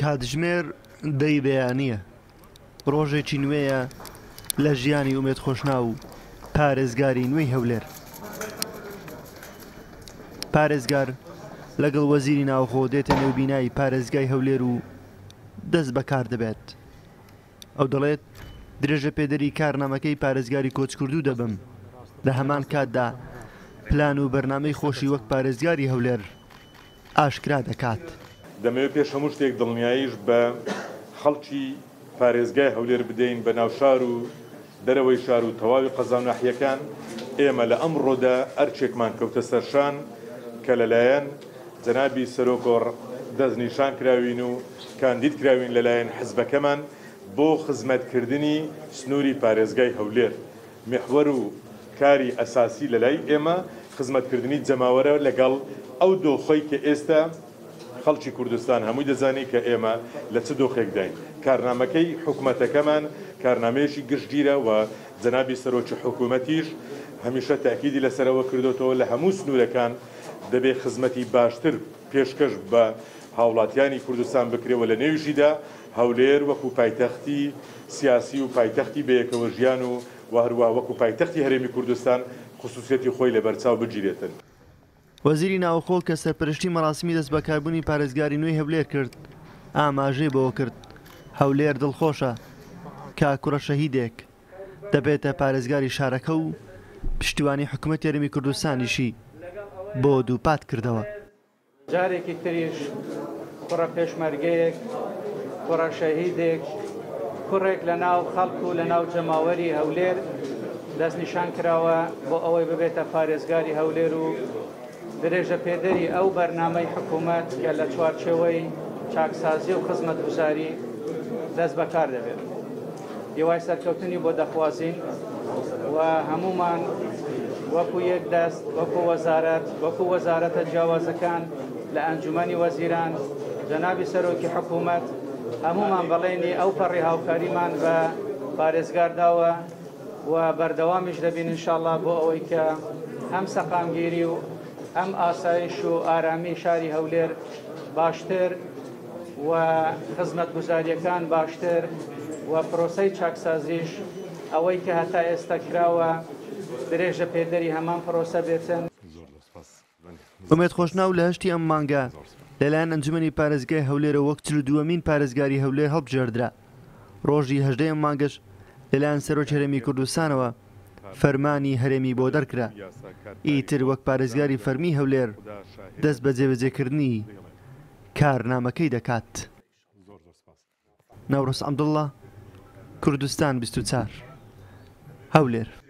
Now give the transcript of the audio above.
کاتژمێر دەی بەیانیە ڕۆژێکی نوێیە لە ژیانی ئومێد خۆشنا و پارێزگاری نوێی هەولێر. پارێزگار لەگەڵ وەزیری ناوخۆ دێتە نێوبینایی پارێزگای هەولێر و دەست بەکار دەبێت. ئەو دەڵێت درێژە پێدەری کارنامەکەی پارێزگاری کۆچکردوو دەبم. لە هەمان کاتدا پلان و بەرنامەی خۆشی وەک پارێزگاری هەولێر ئاشکرا دەکات. دەمەوێت پێش هەموو شتێک دڵنیاییش بە خەڵکی پارێزگای هەولێر بدەین بە ناو شار و دەرەوەی شار و تەواوی قەزا ناحیەکان. ئێمە لە ئەمڕۆدا ئەرچێکمان کەوتە سەرشان کە لەلایەن جەنابی سەرۆکۆڕ دەستنیشان کراوین و کاندید کراوین لەلایەن حزبەکەمان بۆ خزمەتکردنی سنووری پارێزگای هەولێر. محور و کاری ئەساسی لەلای ئێمە خزمەتکردنی جەماوەرە لەگەڵ ئەو دۆخەی کە ئێستا خەڵکی کوردستان هەمووی دەزانی کە ئێمە لە چ دۆخێکداین. کارنامەکەی حکوومەتەکەمان کارنامەیەشی گشتگیرە و جەنابی سەرۆکی حکوومەتیش هەمیشە تاکیدی لەسەرەوە کردوتەوە لە هەموو سنوورەکان دەبێ خزمەتی باشتر پێشکەش بە هاوڵاتیانی کوردستان بکرێەوە. لە نێویشیدا هەولێر وەکو پایتەختی سیاسی و پایتەختی بەیەکەوە ژیان و هەروە وەکو پایتەختی هەرێمی کوردستان خصوصیەتی خۆی لەبەرچاو بگیرێتن. وەزیری ناوخۆ کە سەرپەرشتی مەراسمی دەست بەکاربوونی پارێزگاری نوێی هەولێر کرد ئاماژەی بەوە کرد هەولێر دڵخۆشە کا کوڕە شەهیدێک دەبێتە پارێزگاری شارەکە و پشتیوانی حکوومەتی هەرێمی کوردستانیشی بۆ دووپات کردەوە. جارێکی تریش کوڕە پێشمەرگەیەک کوڕە شەهیدێک کوڕێک لە ناو خەڵک و لە ناو جەماوەری هەولێر دەستنیشان کراوە بۆ ئەوەی ببێتە پارێزگاری هەولێر و درێژە پێدەری ئەو بەرنامەی حکوومەت کە لە چوارچێوەی چاکسازی و خزمەتگوزاری دەست بەکار دەبێت. هیوای سەرکەوتنی بۆ دەخوازین و هەمومان وەکو یەک دەست وەکو وەزارەتە جیاوازەکان لە ئەنجومەنی وەزیران جەنابی سەرۆکی حکوومەت هەمومان بەڵێنی ئەو پەڕی هاوکاریمان بە پارێزگار داوە و بەردەوامیش دەبین ئینشاءڵڵا بۆ ئەوەی کە هەم سەقامگیری و ئەم ئاسایش و ئارامی شاری هەولێر باشتر و خزمەتگوزاریەکان باشتر و پرۆسەی چاکسازیش ئەوەی کە هەتا ئێستا کراوە درێژە پێدەری هەمان پرۆسە بێتن. ئومێد خۆشنا و لە هەشتی ئەم مانگە لەلایەن ئەنجومەنی پارێزگای هەولێرە وەک 42وەمین پارێزگاری هەولێر هەڵبژێردرا. ڕۆژی 18 مانگەش لەلایەن سەرۆکی هەرێمی کوردستانەوە فەرمانی هەرێمی بۆ دەرکرا. ئیتر وەک پارێزگاری فەرمی هەولێر دەست بە جێبەجێکردنی کارنامەکەی دەکات. نەورۆس عەبدوڵڵا، کوردستان 24 هەولێر.